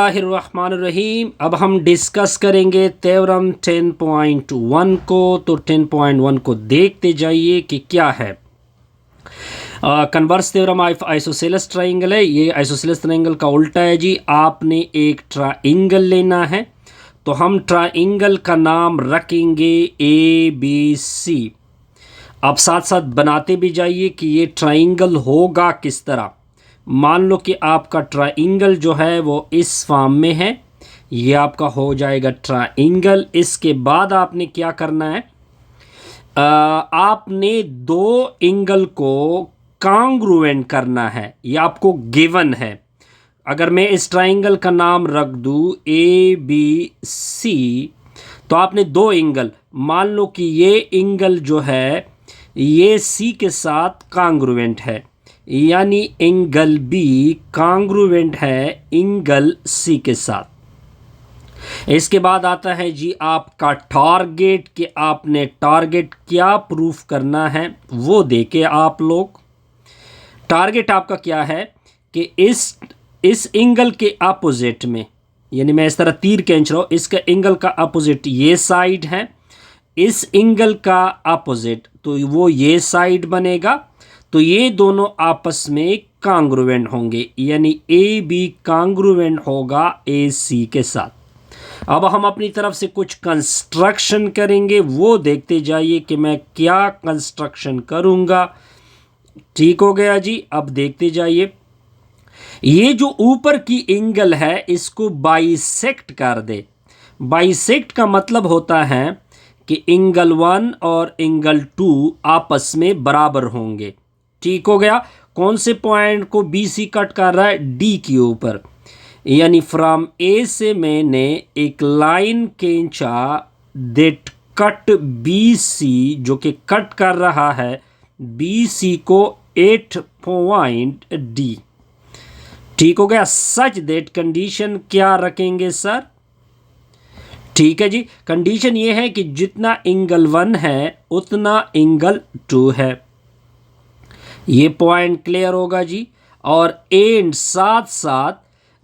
बिस्मिल्लाहिर्रहमानिर्रहीम। अब हम डिस्कस करेंगे थ्योरम 10.1 को। तो 10.1 को देखते जाइए कि क्या है। Converse theorem of isosceles triangle है। ये आइसोसेलेस ट्राइंगल का उल्टा है जी। आपने एक ट्राइंगल लेना है तो हम ट्राइंगल का नाम रखेंगे ABC। अब साथ साथ बनाते भी जाइए कि ये ट्राइंगल होगा किस तरह। मान लो कि आपका ट्राइंगल जो है वो इस फॉर्म में है, ये आपका हो जाएगा ट्राइंगल। इसके बाद आपने क्या करना है, आपने दो एंगल को कॉन्ग्रुएंट करना है। ये आपको गिवन है। अगर मैं इस ट्राइंगल का नाम रख दूं ABC, तो आपने दो एंगल, मान लो कि ये एंगल जो है ये C के साथ कॉन्ग्रुएंट है, यानी एंगल B कॉन्ग्रुएंट है एंगल C के साथ। इसके बाद आता है जी आपका टारगेट, कि आपने टारगेट क्या प्रूफ करना है वो देके आप लोग। टारगेट आपका क्या है कि इस एंगल के अपोजिट में, यानी मैं इस तरह तीर खींच रहा हूं, इसका एंगल का अपोजिट ये साइड है, इस एंगल का अपोजिट तो वो ये साइड बनेगा। तो ये दोनों आपस में कॉन्ग्रुएंट होंगे, यानी AB कॉन्ग्रुएंट होगा AC के साथ। अब हम अपनी तरफ से कुछ कंस्ट्रक्शन करेंगे, वो देखते जाइए कि मैं क्या कंस्ट्रक्शन करूंगा। ठीक हो गया जी। अब देखते जाइए, ये जो ऊपर की एंगल है इसको बाइसेक्ट कर दे। बाइसेक्ट का मतलब होता है कि एंगल 1 और एंगल 2 आपस में बराबर होंगे। ठीक हो गया। कौन से पॉइंट को BC कट कर रहा है, D के ऊपर, यानी फ्रॉम A से मैंने एक लाइन खींचा दैट कट BC, जो कि कट कर रहा है BC को 8 पॉइंट D। ठीक हो गया। सच दैट कंडीशन क्या रखेंगे सर? ठीक है जी। कंडीशन ये है कि जितना एंगल 1 है उतना एंगल 2 है। ये पॉइंट क्लियर होगा जी। और एंड साथ साथ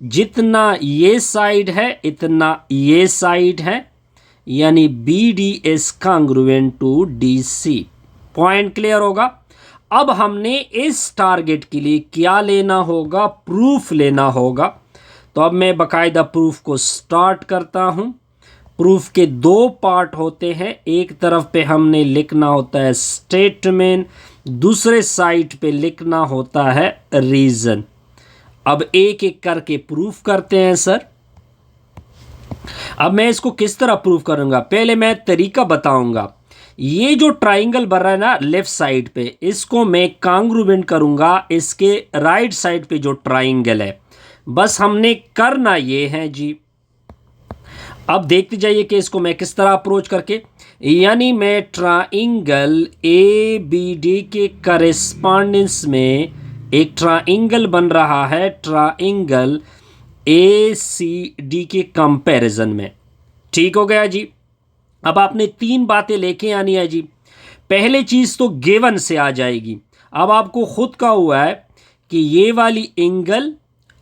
जितना ये साइड है इतना ये साइड है, यानी BD is congruent to DC। Point clear होगा। अब हमने इस टारगेट के लिए क्या लेना होगा, प्रूफ लेना होगा। तो अब मैं बाकायदा प्रूफ को स्टार्ट करता हूं। प्रूफ के दो पार्ट होते हैं। एक तरफ पे हमने लिखना होता है स्टेटमेंट, दूसरे साइड पे लिखना होता है रीजन। अब एक एक करके प्रूफ करते हैं सर। अब मैं इसको किस तरह प्रूफ करूंगा, पहले मैं तरीका बताऊंगा। ये जो ट्राइंगल बन रहा है ना लेफ्ट साइड पे, इसको मैं कॉन्ग्रुएंट करूंगा इसके राइट साइड पे जो ट्राइंगल है। बस हमने करना ये है जी। अब देखते जाइए कि इसको मैं किस तरह अप्रोच करके, यानी मैं ट्राइंगल ABD के करेस्पॉन्डेंस में एक ट्राइंगल बन रहा है ट्राइंगल ACD के कंपैरिजन में। ठीक हो गया जी। अब आपने तीन बातें लेके आनी है जी। पहले चीज तो गिवन से आ जाएगी। अब आपको खुद का हुआ है कि ये वाली एंगल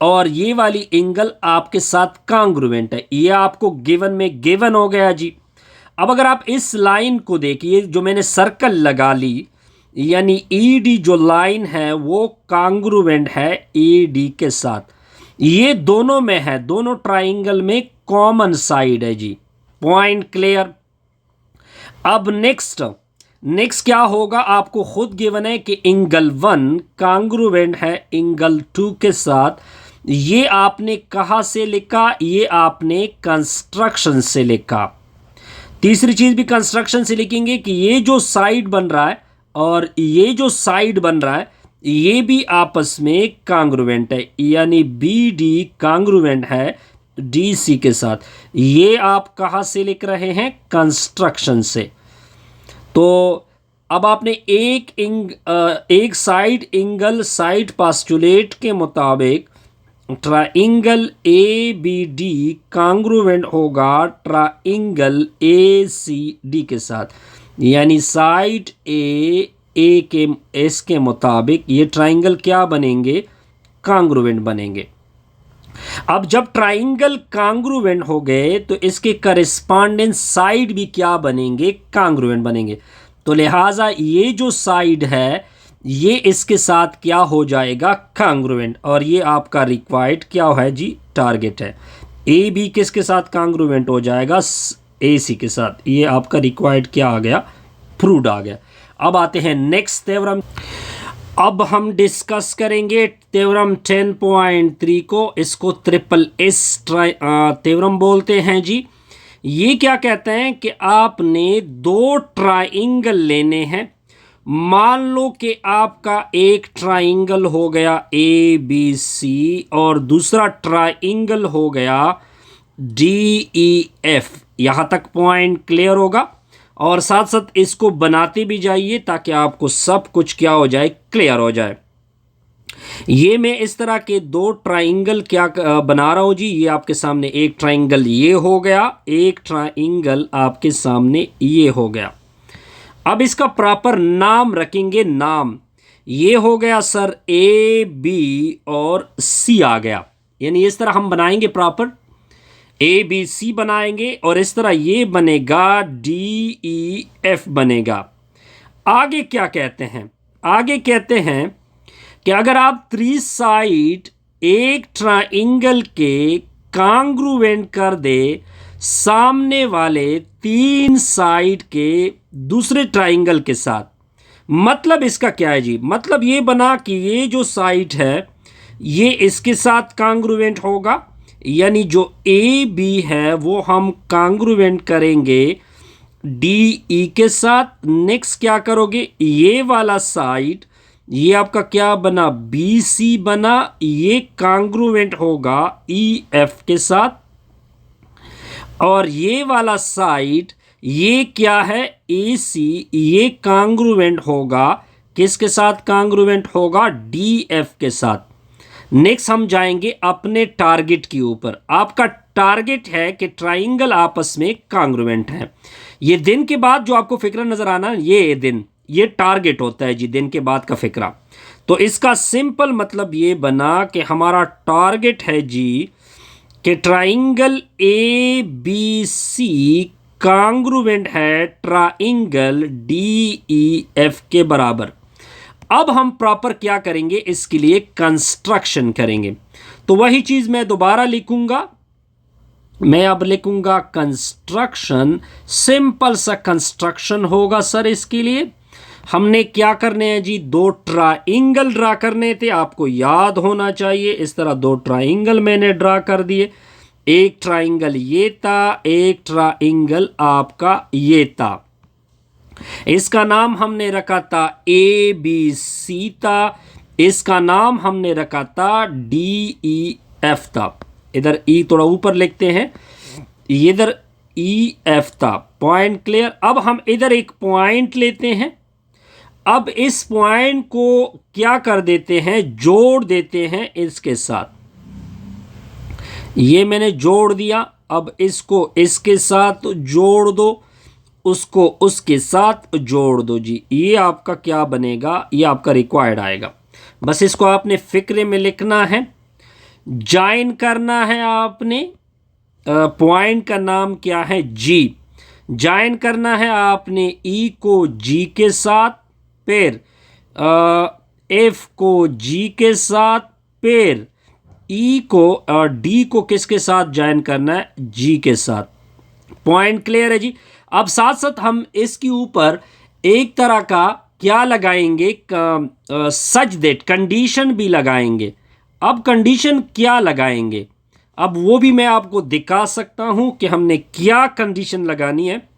और ये वाली एंगल आपके साथ कॉन्ग्रुएंट है, ये आपको गिवन में गिवन हो गया जी। अब अगर आप इस लाइन को देखिए जो मैंने सर्कल लगा ली, यानी ED जो लाइन है वो कॉन्ग्रुएंट है AD के साथ। ये दोनों में है, दोनों ट्राइंगल में कॉमन साइड है जी। Point clear. अब नेक्स्ट क्या होगा, आपको खुद गिवन है कि एंगल 1 कॉन्ग्रुएंट है एंगल 2 के साथ। ये आपने कहां से लिखा, ये आपने कंस्ट्रक्शन से लिखा। तीसरी चीज भी कंस्ट्रक्शन से लिखेंगे कि ये जो साइड बन रहा है और ये जो साइड बन रहा है ये भी आपस में कॉन्ग्रुएंट है, यानी BD कॉन्ग्रुएंट है DC के साथ। ये आप कहां से लिख रहे हैं, कंस्ट्रक्शन से। तो अब आपने एक साइड एंगल साइड पास्टुलेट के मुताबिक ट्राइंगल ABD कॉन्ग्रुएंट होगा ट्राइंगल ACD के साथ, यानी साइड A के S के मुताबिक ये ट्राइंगल क्या बनेंगे, कॉन्ग्रुएंट बनेंगे। अब जब ट्राइंगल कांग्रुएंट हो गए तो इसके करस्पॉन्डेंट साइड भी क्या बनेंगे, कांग्रुएंट बनेंगे। तो लिहाजा ये जो साइड है ये इसके साथ क्या हो जाएगा, कांग्रुएंट। और ये आपका रिक्वायर्ड क्या है जी, टारगेट है। ए बी किसके साथ कांग्रुएंट हो जाएगा, ए सी के साथ। ये आपका रिक्वायर्ड क्या आ गया, प्रूव्ड आ गया। अब आते हैं नेक्स्ट थ्योरम। अब हम डिस्कस करेंगे थ्योरम 10.3 को। इसको ट्रिपल एस थ्योरम बोलते हैं जी। ये क्या कहते हैं कि आपने दो ट्राइंगल लेने हैं। मान लो कि आपका एक ट्राइंगल हो गया ए बी सी और दूसरा ट्राइंगल हो गया डी ई एफ। यहाँ तक पॉइंट क्लियर होगा, और साथ साथ इसको बनाते भी जाइए ताकि आपको सब कुछ क्या हो जाए, क्लियर हो जाए। ये मैं इस तरह के दो ट्राइंगल क्या बना रहा हूं जी। ये आपके सामने एक ट्राइंगल ये हो गया, एक ट्राइंगल आपके सामने ये हो गया। अब इसका प्रॉपर नाम रखेंगे। नाम ये हो गया सर ए बी और सी आ गया, यानी इस तरह हम बनाएंगे प्रॉपर ए बी सी बनाएंगे, और इस तरह ये बनेगा डी ई एफ बनेगा। आगे क्या कहते हैं, आगे कहते हैं कि अगर आप थ्री साइड एक ट्राइंगल के कांग्रुएंट कर दे सामने वाले तीन साइड के दूसरे ट्राइंगल के साथ। मतलब इसका क्या है जी, मतलब ये बना कि ये जो साइड है ये इसके साथ कांग्रुएंट होगा, यानी जो ए बी है वो हम कांग्रुएंट करेंगे डी ई के साथ। नेक्स्ट क्या करोगे, ये वाला साइड ये आपका क्या बना, बी सी बना, ये कांग्रुएंट होगा ई एफ के साथ। और ये वाला साइड ये क्या है, ए सी, ये कांग्रुएंट होगा किसके साथ, कांग्रुएंट होगा डी एफ के साथ। नेक्स्ट हम जाएंगे अपने टारगेट के ऊपर। आपका टारगेट है कि ट्राइंगल आपस में कांग्रुएंट है। ये दिन के बाद जो आपको फिक्रा नजर आना, ये दिन, ये टारगेट होता है जी, दिन के बाद का फिक्रा। तो इसका सिंपल मतलब ये बना कि हमारा टारगेट है जी कि triangle A B C congruent है ट्राइंगल डी ई एफ के बराबर। अब हम प्रॉपर क्या करेंगे, इसके लिए कंस्ट्रक्शन करेंगे। तो वही चीज मैं दोबारा लिखूंगा। मैं अब लिखूंगा कंस्ट्रक्शन। सिंपल सा कंस्ट्रक्शन होगा सर। इसके लिए हमने क्या करने हैं जी, दो ट्राइंगल ड्रा करने थे, आपको याद होना चाहिए। इस तरह दो ट्राइंगल मैंने ड्रा कर दिए। एक ट्राइंगल ये था, एक ट्राइंगल आपका ये था। इसका नाम हमने रखा था ए बी सी था, इसका नाम हमने रखा था डी ई एफ था। इधर ई थोड़ा ऊपर लिखते हैं, इधर ई एफ था। Point clear. अब हम इधर एक पॉइंट लेते हैं। अब इस पॉइंट को क्या कर देते हैं, जोड़ देते हैं इसके साथ। ये मैंने जोड़ दिया। अब इसको इसके साथ जोड़ दो, उसको उसके साथ जोड़ दो जी। ये आपका क्या बनेगा, ये आपका रिक्वायर्ड आएगा। बस इसको आपने फिक्रे में लिखना है, ज्वाइन करना है आपने। पॉइंट का नाम क्या है, जी। ज्वाइन करना है आपने ई को जी के साथ, फिर एफ को जी के साथ, फिर ई को डी को किसके साथ ज्वाइन करना है, जी के साथ। पॉइंट क्लियर है जी। अब साथ साथ हम इसके ऊपर एक तरह का क्या लगाएंगे, सच दैट कंडीशन भी लगाएंगे। अब कंडीशन क्या लगाएंगे, अब वो भी मैं आपको दिखा सकता हूं कि हमने क्या कंडीशन लगानी है।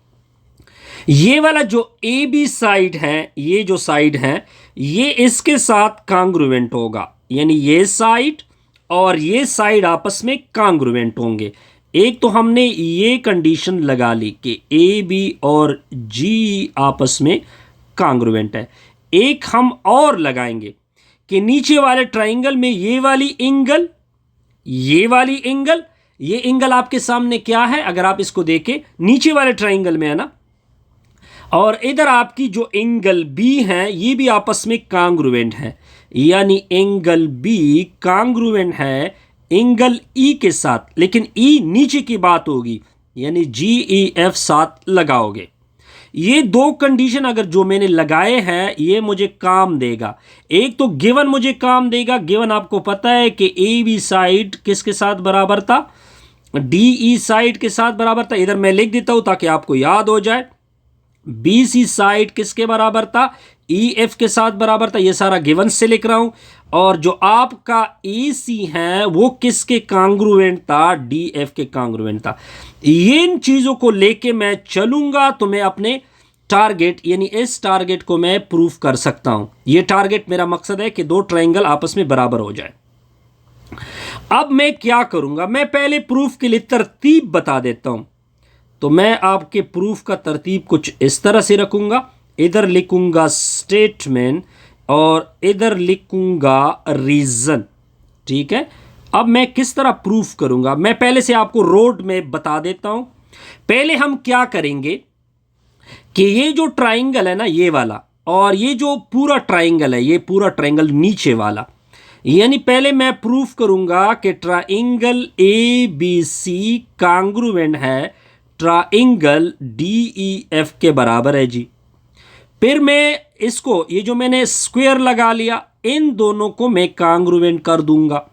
ये वाला जो ए बी साइड है, ये जो साइड है ये इसके साथ कांग्रुएंट होगा, यानी ये साइड और ये साइड आपस में कांग्रुएंट होंगे। एक तो हमने ये कंडीशन लगा ली कि ए बी और जी आपस में कांग्रुएंट है। एक हम और लगाएंगे कि नीचे वाले ट्राइंगल में ये वाली एंगल, ये वाली एंगल, ये एंगल आपके सामने क्या है, अगर आप इसको देखें नीचे वाले ट्राइंगल में है ना, और इधर आपकी जो एंगल बी है ये भी आपस में कांग्रुएंट है, यानी एंगल बी कांग्रुएंट है एंगल ई के साथ, लेकिन ई नीचे की बात होगी, यानी GEF साथ लगाओगे। ये दो कंडीशन अगर जो मैंने लगाए हैं ये मुझे काम देगा। एक तो गिवन मुझे काम देगा, गिवन आपको पता है कि AB साइड किसके साथ बराबर था, DE साइड के साथ बराबर था। इधर मैं लिख देता हूं ताकि आपको याद हो जाए। BC साइड किसके बराबर था, EF के साथ बराबर था। ये सारा गिवन से लिख रहा हूं। और जो आपका AC है वो किसके कांग्रुएंट था, DF के कांग्रुएंट था। इन चीजों को लेके मैं चलूंगा तो मैं अपने टारगेट यानी इस टारगेट को मैं प्रूफ कर सकता हूं। ये टारगेट मेरा मकसद है कि दो ट्रायंगल आपस में बराबर हो जाए। अब मैं क्या करूंगा, मैं पहले प्रूफ के लिए तरतीब बता देता हूं। तो मैं आपके प्रूफ का तरतीब कुछ इस तरह से रखूंगा, इधर लिखूंगा स्टेटमेंट और इधर लिखूंगा रीजन। ठीक है, अब मैं किस तरह प्रूफ करूंगा, मैं पहले से आपको रोड में बता देता हूं। पहले हम क्या करेंगे कि ये जो ट्राइंगल है ना ये वाला, और ये जो पूरा ट्राइंगल है ये पूरा ट्राइंगल नीचे वाला, यानी पहले मैं प्रूफ करूंगा कि ट्राइंगल ABC कांग्रुएंट है ट्राइंगल DEF के बराबर है जी। फिर मैं इसको, ये जो मैंने स्क्वायर लगा लिया, इन दोनों को मैं कांग्रुएंट कर दूंगा।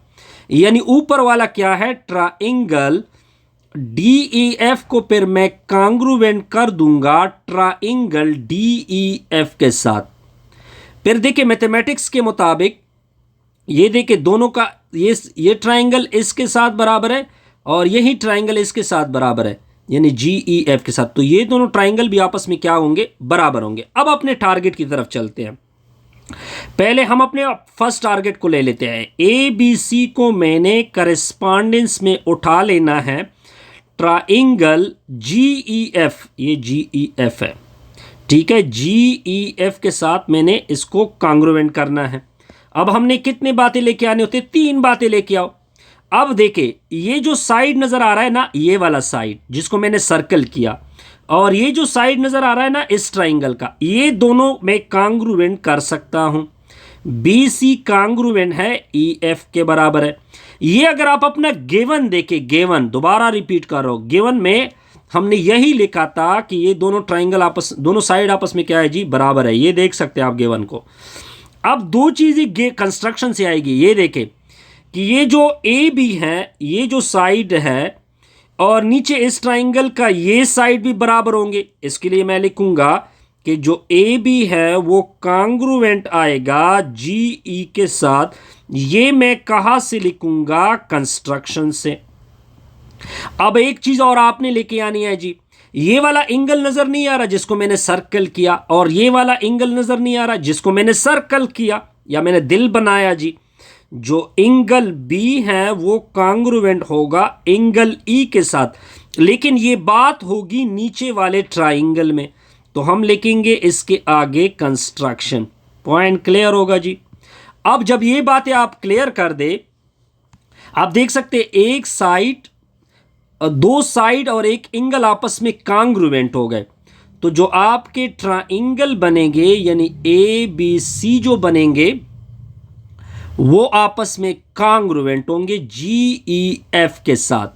यानी ऊपर वाला क्या है, ट्राइंगल DEF को फिर मैं कांग्रुएंट कर दूंगा ट्राइंगल DEF के साथ। फिर देखिए मैथमेटिक्स के मुताबिक ये देखिए दोनों का ये ट्राइंगल इसके साथ बराबर है और यही ट्राइंगल इसके साथ बराबर है, यानी GEF के साथ। तो ये दोनों ट्राइंगल भी आपस में क्या होंगे, बराबर होंगे। अब अपने टारगेट की तरफ चलते हैं। पहले हम अपने फर्स्ट टारगेट को ले लेते हैं। ABC को मैंने करेस्पॉन्डेंस में उठा लेना है ट्राइंगल GEF, ये GEF है, ठीक है, GEF के साथ मैंने इसको कांग्रुएंट करना है। अब हमने कितने बातें लेके आने होते, 3 बातें लेके आओ। अब देखिए ये जो साइड नजर आ रहा है ना, ये वाला साइड जिसको मैंने सर्कल किया, और ये जो साइड नजर आ रहा है ना इस ट्राइंगल का, ये दोनों मैं कांग्रुएंट कर सकता हूं। BC कांग्रुएंट है EF के बराबर है। ये अगर आप अपना गिवन देखें, गिवन दोबारा रिपीट कर रहा हूं, गिवन में हमने यही लिखा था कि ये दोनों ट्राइंगल दोनों साइड आपस में क्या है जी, बराबर है। ये देख सकते हैं आप गिवन को। अब दो चीजें कंस्ट्रक्शन से आएगी। ये देखें कि ये जो AB है, ये जो साइड है, और नीचे इस ट्राइंगल का ये साइड भी बराबर होंगे। इसके लिए मैं लिखूंगा कि जो AB है वो कांग्रुएंट आएगा GE के साथ। ये मैं कहां से लिखूंगा, कंस्ट्रक्शन से। अब एक चीज और आपने लेके आनी है जी, ये वाला एंगल नजर नहीं आ रहा जिसको मैंने सर्कल किया, और ये वाला एंगल नजर नहीं आ रहा जिसको मैंने सर्कल किया या मैंने दिल बनाया जी। जो एंगल B है वो कांग्रुएंट होगा एंगल E के साथ, लेकिन ये बात होगी नीचे वाले ट्राइंगल में। तो हम लिखेंगे इसके आगे कंस्ट्रक्शन। पॉइंट क्लियर होगा जी। अब जब ये बातें आप क्लियर कर दे, आप देख सकते एक साइड, दो साइड और एक एंगल आपस में कांग्रुएंट हो गए। तो जो आपके ट्राइंगल बनेंगे यानी ABC जो बनेंगे वो आपस में कांग्रुएंट होंगे GEF के साथ,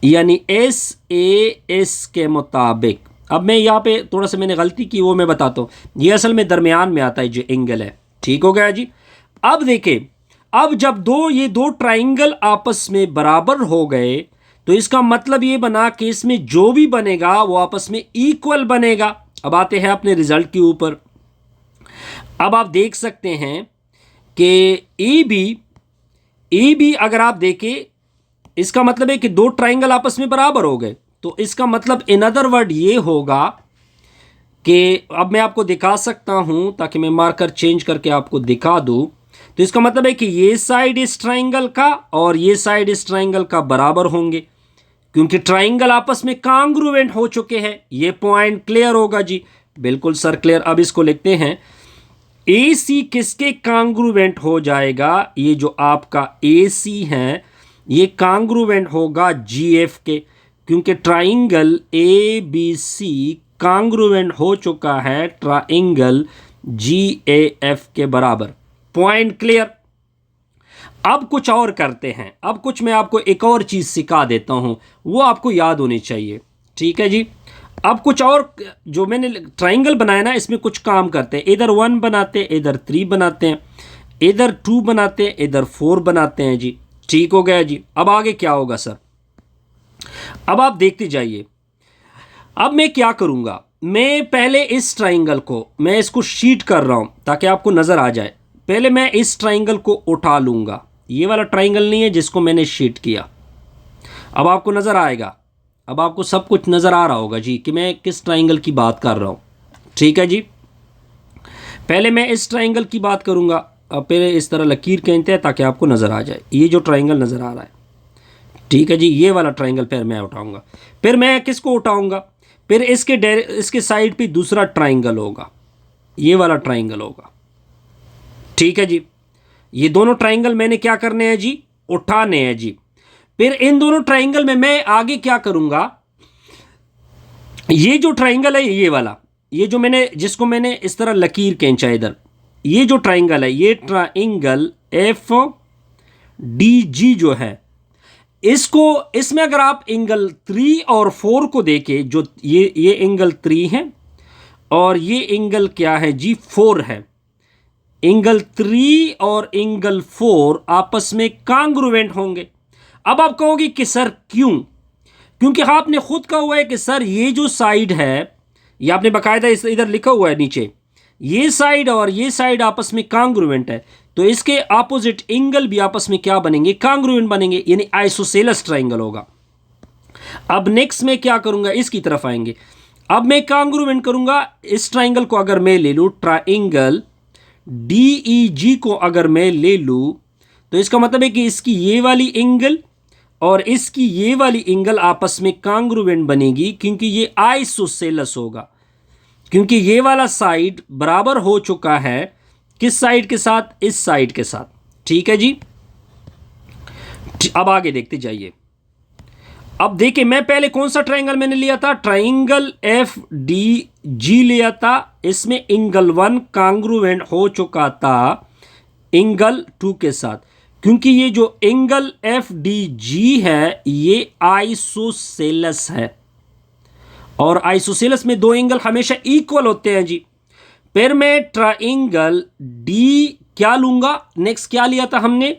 यानी SAS के मुताबिक। अब मैं यहाँ पे थोड़ा सा मैंने गलती की, वो मैं बताता हूँ। ये असल में दरमियान में आता है जो एंगल है, ठीक हो गया जी। अब देखें, अब जब ये दो ट्राइंगल आपस में बराबर हो गए तो इसका मतलब ये बना कि इसमें जो भी बनेगा वो आपस में इक्वल बनेगा। अब आते हैं अपने रिजल्ट के ऊपर। अब आप देख सकते हैं कि AB अगर आप देखें, इसका मतलब है कि दो ट्राइंगल आपस में बराबर हो गए। तो इसका मतलब इन अदर वर्ड ये होगा कि, अब मैं आपको दिखा सकता हूं ताकि मैं मार्कर चेंज करके आपको दिखा दूं। तो इसका मतलब है कि ये साइड इस ट्राइंगल का और ये साइड इस ट्राइंगल का बराबर होंगे, क्योंकि ट्राइंगल आपस में कांग्रुएंट हो चुके हैं। ये पॉइंट क्लियर होगा जी, बिल्कुल सर क्लियर। अब इसको लिखते हैं, AC किसके कांग्रुएंट हो जाएगा, ये जो आपका AC है ये कांग्रुएंट होगा GF के, क्योंकि ट्राइंगल ABC कांग्रुएंट हो चुका है ट्राइंगल GAF के बराबर। Point clear. अब कुछ और करते हैं, अब कुछ मैं आपको एक और चीज़ सिखा देता हूँ, वो आपको याद होनी चाहिए। ठीक है जी। अब कुछ और जो मैंने ट्राइंगल बनाया ना, इसमें कुछ काम करते हैं। इधर 1 बनाते हैं, इधर 3 बनाते हैं, इधर 2 बनाते हैं, इधर 4 बनाते हैं जी। ठीक हो गया जी। अब आगे क्या होगा सर, अब आप देखते जाइए। अब मैं क्या करूँगा, मैं पहले इस ट्राइंगल को, मैं इसको शीट कर रहा हूँ ताकि आपको नज़र आ जाए। पहले मैं इस ट्राइंगल को उठा लूँगा, ये वाला ट्राइंगल नहीं है जिसको मैंने शीट किया। अब आपको नज़र आएगा, अब आपको सब कुछ नज़र आ रहा होगा जी कि मैं किस ट्राइंगल की बात कर रहा हूँ। ठीक है जी। पहले मैं इस ट्राइंगल की बात करूँगा। अब पहले इस तरह लकीर खींचते हैं ताकि आपको नज़र आ जाए, ये जो ट्राइंगल नज़र आ रहा है। ठीक है जी, ये वाला ट्राइंगल फिर मैं उठाऊँगा। फिर मैं किसको उठाऊँगा, फिर इसके साइड पे दूसरा ट्राइंगल होगा, ये वाला ट्राइंगल होगा। ठीक है जी। ये दोनों ट्राइंगल मैंने क्या करने हैं जी, उठाने हैं जी। फिर इन दोनों ट्राइंगल में मैं आगे क्या करूंगा, ये जो ट्राइंगल है ये वाला, ये जो मैंने, जिसको मैंने इस तरह लकीर खींचा इधर, ये जो ट्राइंगल है, ये ट्राइंगल एफ डी जी जो है, इसको, इसमें अगर आप एंगल 3 और 4 को देखें, जो ये एंगल 3 है और ये एंगल क्या है जी, 4 है। एंगल 3 और एंगल 4 आपस में कांग्रुएंट होंगे। अब आप कहोगे कि सर क्यों, क्योंकि आपने खुद कहा हुआ है कि सर ये जो साइड है, ये आपने बाकायदा इधर लिखा हुआ है नीचे, ये साइड और ये साइड आपस में कांग्रुएंट है, तो इसके अपोजिट एंगल भी आपस में क्या बनेंगे, कांग्रुएंट बनेंगे, यानी आइसोसेलेस ट्राइंगल होगा। अब नेक्स्ट में क्या करूंगा, इसकी तरफ आएंगे। अब मैं कांग्रुएंट करूंगा इस ट्राइंगल को, अगर मैं ले लूं ट्राइंगल DEG को, अगर मैं ले लूं तो इसका मतलब है कि इसकी ये वाली एंगल और इसकी ये वाली एंगल आपस में कांग्रुएंट बनेगी, क्योंकि ये आइसोसेलेस होगा, क्योंकि ये वाला साइड बराबर हो चुका है किस साइड के साथ, इस साइड के साथ। ठीक है जी। अब आगे देखते जाइए। अब देखिए, मैं पहले कौन सा ट्राइंगल मैंने लिया था, ट्राइंगल FDG लिया था। इसमें एंगल 1 कांग्रुएंट हो चुका था एंगल 2 के साथ, क्योंकि ये जो एंगल FDG है ये आइसोसेलेस है, और आइसोसेलेस में दो एंगल हमेशा इक्वल होते हैं जी। फिर मैं ट्राइंगल डी क्या लूंगा, नेक्स्ट क्या लिया था हमने,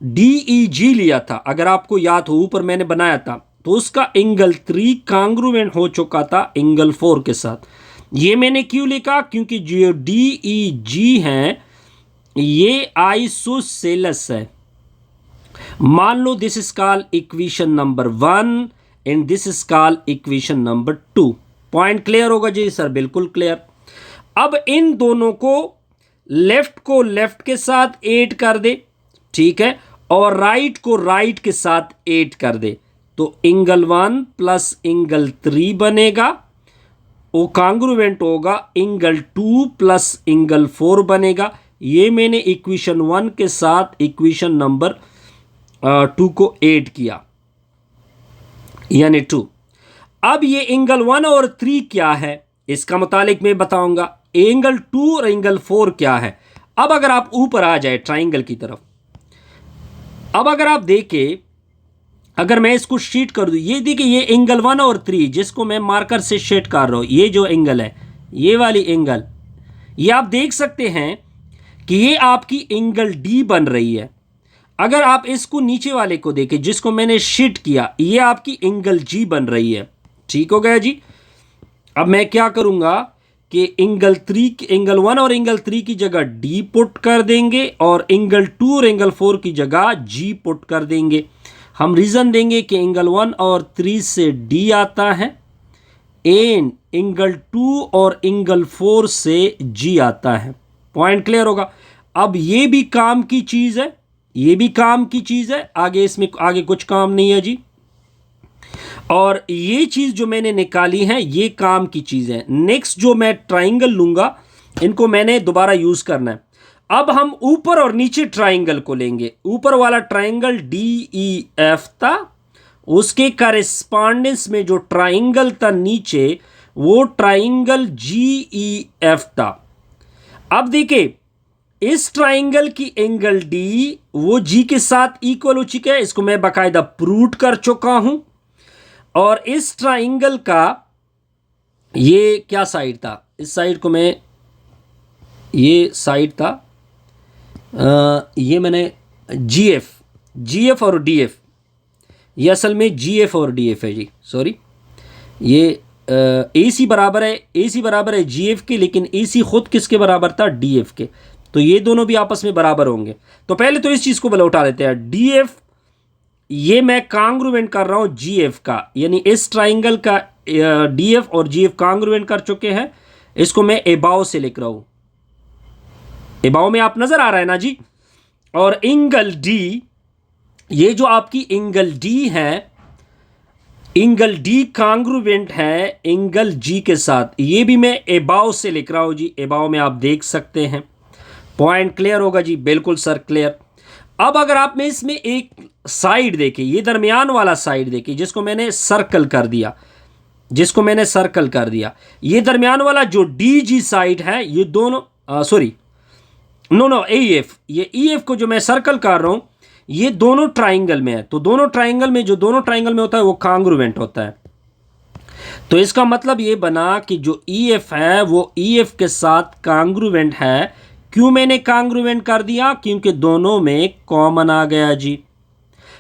DEG लिया था, अगर आपको याद हो ऊपर मैंने बनाया था, तो उसका एंगल 3 कांग्रुएंट हो चुका था एंगल 4 के साथ। ये मैंने क्यों लिखा, क्योंकि जो DEG है ये आइसोसेलेस है। मान लो this is called equation number 1 and this is called equation number 2। Point clear होगा जी सर, बिल्कुल क्लियर। अब इन दोनों को लेफ्ट के साथ ऐड कर दे, ठीक है, और राइट को राइट के साथ ऐड कर दे, तो एंगल 1 प्लस एंगल 3 बनेगा, वो कांग्रुएंट होगा एंगल 2 प्लस एंगल 4 बनेगा। ये मैंने इक्वेशन 1 के साथ इक्वेशन नंबर 2 को ऐड किया, यानी 2। अब ये एंगल 1 और 3 क्या है, इसका मुतालिक मैं बताऊंगा। एंगल 2 और एंगल 4 क्या है। अब अगर आप ऊपर आ जाए ट्राइंगल की तरफ, अब अगर आप देखें, अगर मैं इसको शीट कर दूं, ये देखिए, ये एंगल 1 और 3 जिसको मैं मार्कर से शेड कर रहा हूं, ये जो एंगल है, ये वाली एंगल, ये आप देख सकते हैं कि ये आपकी एंगल डी बन रही है। अगर आप इसको नीचे वाले को देखें जिसको मैंने शीट किया, ये आपकी एंगल जी बन रही है। ठीक हो गया जी। अब मैं क्या करूंगा कि एंगल 1 और एंगल 3 की जगह डी पुट कर देंगे और एंगल 2 और एंगल 4 की जगह जी पुट कर देंगे। हम रीजन देंगे कि एंगल 1 और 3 से डी आता है एंड एंगल 2 और एंगल 4 से जी आता है। पॉइंट क्लियर होगा। अब ये भी काम की चीज है, ये भी काम की चीज है, आगे इसमें आगे कुछ काम नहीं है जी। और ये चीज जो मैंने निकाली है ये काम की चीज है। नेक्स्ट जो मैं ट्राइंगल लूंगा, इनको मैंने दोबारा यूज करना है। अब हम ऊपर और नीचे ट्राइंगल को लेंगे। ऊपर वाला ट्राइंगल DEF था, उसके करेस्पॉन्डेंस में जो ट्राइंगल था नीचे, वो ट्राइंगल GEF था। अब देखिए, इस ट्राइंगल की एंगल डी वो जी के साथ इक्वल हो चुका है, इसको मैं बाकायदा प्रूव कर चुका हूं। और इस ट्राइंगल का ये क्या साइड था, इस साइड को मैं, ये साइड था, ये मैंने जीएफ और डीएफ, ये असल में जीएफ और डीएफ है जी, सॉरी। ये AC बराबर है जीएफ के, लेकिन AC खुद किसके बराबर था, डीएफ के। तो ये दोनों भी आपस में बराबर होंगे। तो पहले तो इस चीज़ को उठा लेते हैं, डीएफ ये मैं कांग्रुएंट कर रहा हूँ जीएफ का, यानी इस ट्राइंगल का डीएफ और जीएफ कांग्रुएंट कर चुके हैं। इसको मैं एबाव से लिख रहा हूँ, एबाव में आप नजर आ रहा है ना जी। और एंगल डी, ये जो आपकी एंगल डी है, एंगल डी कांग्रुएंट है एंगल जी के साथ, ये भी मैं एबाव से लिख रहा हूं जी, एबाव में आप देख सकते हैं। पॉइंट क्लियर होगा जी, बिल्कुल सर क्लियर। अब अगर आप में इसमें एक साइड देखें, ये दरमियान वाला साइड देखें जिसको मैंने सर्कल कर दिया, ये दरमियान वाला जो डी जी साइड है, ये दोनों सॉरी नो एफ, ये EF को जो मैं सर्कल कर रहा हूं, ये दोनों ट्राइंगल में है। तो दोनों ट्राइंगल में होता है वो कांग्रुएंट होता है। तो इसका मतलब ये बना कि जो EF है वो EF के साथ कांग्रुएंट है। क्यों मैंने कांग्रुएंट कर दिया, क्योंकि दोनों में कॉमन आ गया जी।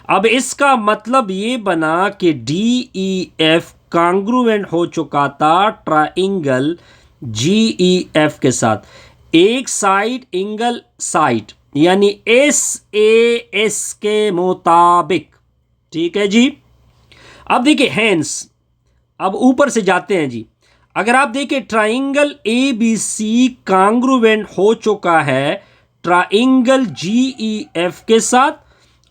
अब इसका मतलब ये बना कि DEF कांग्रुएंट हो चुका था ट्राइंगल GEF के साथ, एक साइड एंगल साइड, यानी SAS के मुताबिक। ठीक है जी। अब देखिए हैंस, अब ऊपर से जाते हैं जी। अगर आप देखिए ट्राइंगल ABC कांग्रुएंट हो चुका है ट्राइंगल GEF के साथ,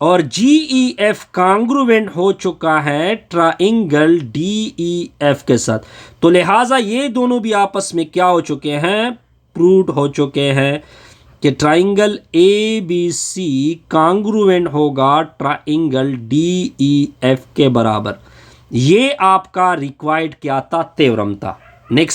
और GEF कांग्रुएंट हो चुका है ट्राइंगल DEF के साथ। तो लिहाजा ये दोनों भी आपस में क्या हो चुके हैं, प्रूव हो चुके हैं कि ट्राइंगल ABC कांग्रुएंट होगा ट्राइंगल DEF के बराबर। ये आपका रिक्वायर्ड क्या था, थ्योरम था। नेक्स्ट